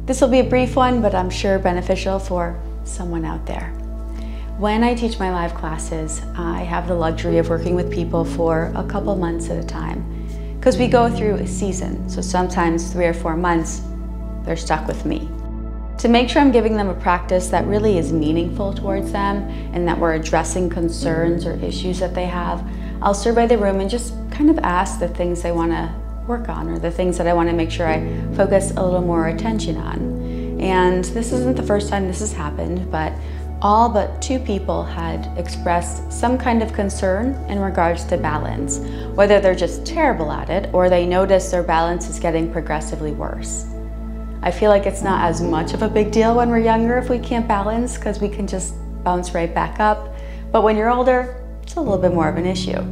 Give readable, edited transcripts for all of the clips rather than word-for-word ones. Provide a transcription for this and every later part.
This will be a brief one, but I'm sure beneficial for someone out there. When I teach my live classes, I have the luxury of working with people for a couple months at a time because we go through a season. So sometimes 3 or 4 months, they're stuck with me. To make sure I'm giving them a practice that really is meaningful towards them and that we're addressing concerns or issues that they have, I'll survey the room and just kind of ask the things they want to work on or the things that I want to make sure I focus a little more attention on. And this isn't the first time this has happened, but all but 2 people had expressed some kind of concern in regards to balance, whether they're just terrible at it or they notice their balance is getting progressively worse. I feel like it's not as much of a big deal when we're younger if we can't balance because we can just bounce right back up. But when you're older, it's a little bit more of an issue.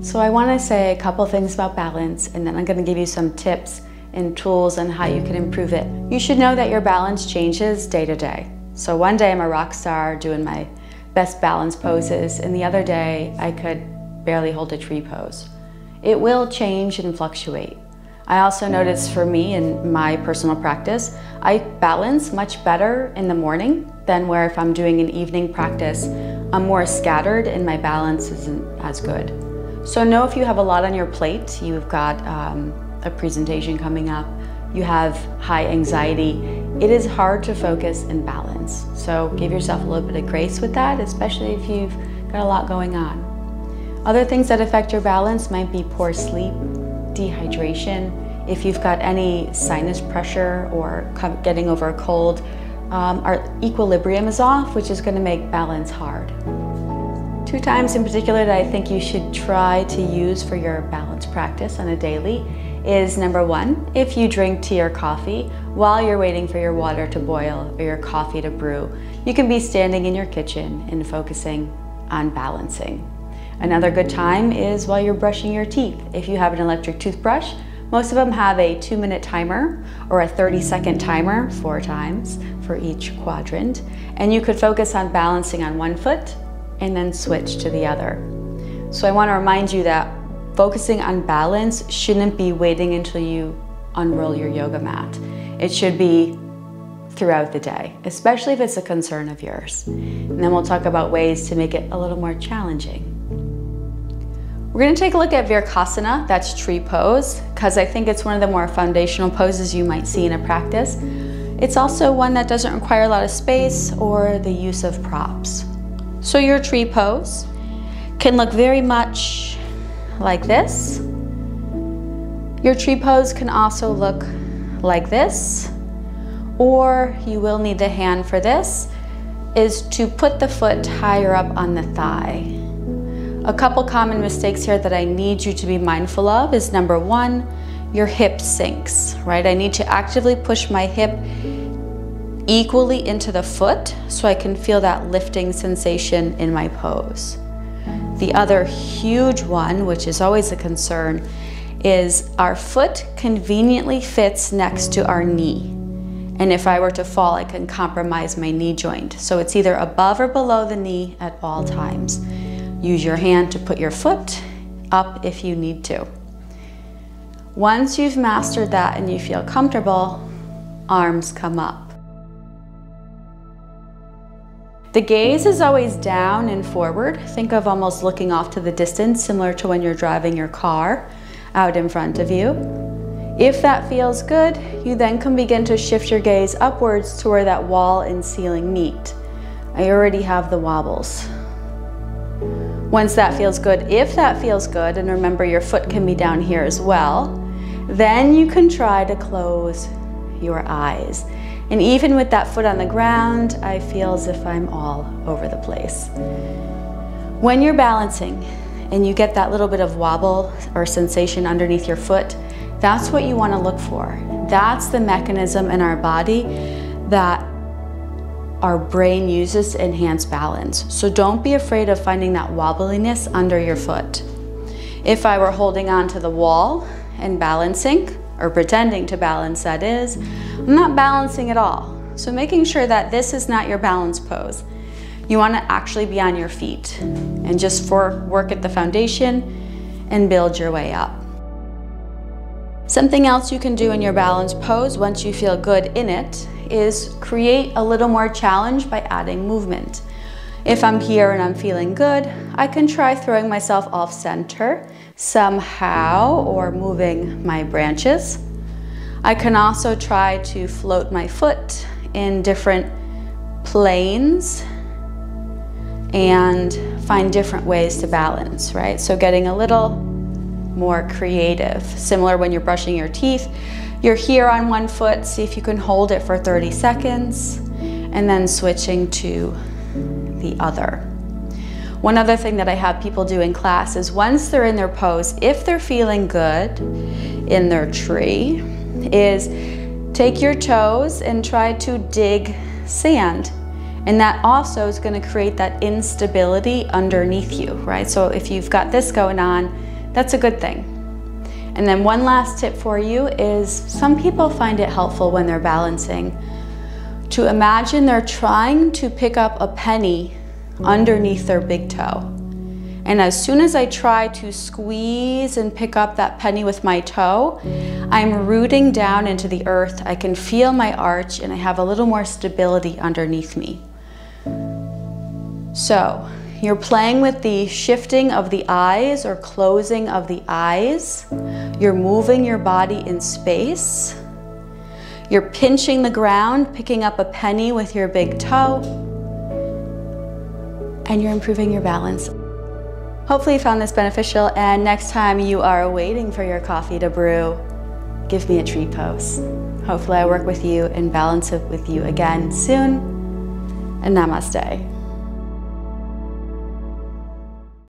So I want to say a couple things about balance, and then I'm going to give you some tips and tools on how you can improve it. You should know that your balance changes day to day. So one day I'm a rock star doing my best balance poses, and the other day I could barely hold a tree pose. It will change and fluctuate. I also notice for me in my personal practice, I balance much better in the morning than where if I'm doing an evening practice, I'm more scattered and my balance isn't as good. So know if you have a lot on your plate, you've got a presentation coming up, you have high anxiety, it is hard to focus and balance. So give yourself a little bit of grace with that, especially if you've got a lot going on. Other things that affect your balance might be poor sleep, dehydration, if you've got any sinus pressure or getting over a cold, our equilibrium is off, which is going to make balance hard. 2 times in particular that I think you should try to use for your balance practice on a daily is number 1, if you drink tea or coffee while you're waiting for your water to boil or your coffee to brew, you can be standing in your kitchen and focusing on balancing. Another good time is while you're brushing your teeth. If you have an electric toothbrush, most of them have a 2-minute timer or a 30-second timer 4 times for each quadrant, and you could focus on balancing on one foot and then switch to the other. So I want to remind you that focusing on balance shouldn't be waiting until you unroll your yoga mat. It should be throughout the day, especially if it's a concern of yours. And then we'll talk about ways to make it a little more challenging. We're going to take a look at Virkasana, that's tree pose, because I think it's one of the more foundational poses you might see in a practice. It's also one that doesn't require a lot of space or the use of props. So your tree pose can look very much like this. Your tree pose can also look like this, or you will need the hand for this, is to put the foot higher up on the thigh. A couple common mistakes here that I need you to be mindful of is number 1, your hip sinks, right? I need to actively push my hip equally into the foot so I can feel that lifting sensation in my pose. The other huge one, which is always a concern, is our foot conveniently fits next to our knee. And if I were to fall, I can compromise my knee joint. So it's either above or below the knee at all times. Use your hand to put your foot up if you need to. Once you've mastered that and you feel comfortable, arms come up. The gaze is always down and forward. Think of almost looking off to the distance, similar to when you're driving your car out in front of you. If that feels good, you then can begin to shift your gaze upwards to where that wall and ceiling meet. I already have the wobbles. Once that feels good, if that feels good, and remember your foot can be down here as well, then you can try to close your eyes. And even with that foot on the ground, I feel as if I'm all over the place. When you're balancing and you get that little bit of wobble or sensation underneath your foot, that's what you want to look for. That's the mechanism in our body that our brain uses to enhance balance. So don't be afraid of finding that wobbliness under your foot. If I were holding on to the wall and balancing, or pretending to balance that is, I'm not balancing at all. So making sure that this is not your balance pose. You want to actually be on your feet and just work at the foundation and build your way up. Something else you can do in your balance pose once you feel good in it is create a little more challenge by adding movement. If I'm here and I'm feeling good, I can try throwing myself off center somehow or moving my branches. I can also try to float my foot in different planes and find different ways to balance, right? So getting a little more creative. Similar when you're brushing your teeth, you're here on one foot, see if you can hold it for 30 seconds, and then switching to the other. One other thing that I have people do in class is once they're in their pose, if they're feeling good in their tree, is take your toes and try to dig sand. And that also is going to create that instability underneath you, right? So if you've got this going on, that's a good thing. And then one last tip for you is some people find it helpful when they're balancing to imagine they're trying to pick up a penny underneath their big toe. And as soon as I try to squeeze and pick up that penny with my toe, I'm rooting down into the earth. I can feel my arch and I have a little more stability underneath me. So you're playing with the shifting of the eyes or closing of the eyes. You're moving your body in space. You're pinching the ground, picking up a penny with your big toe, and you're improving your balance. Hopefully you found this beneficial, and next time you are waiting for your coffee to brew, give me a tree pose. Hopefully I work with you and balance it with you again soon, and namaste.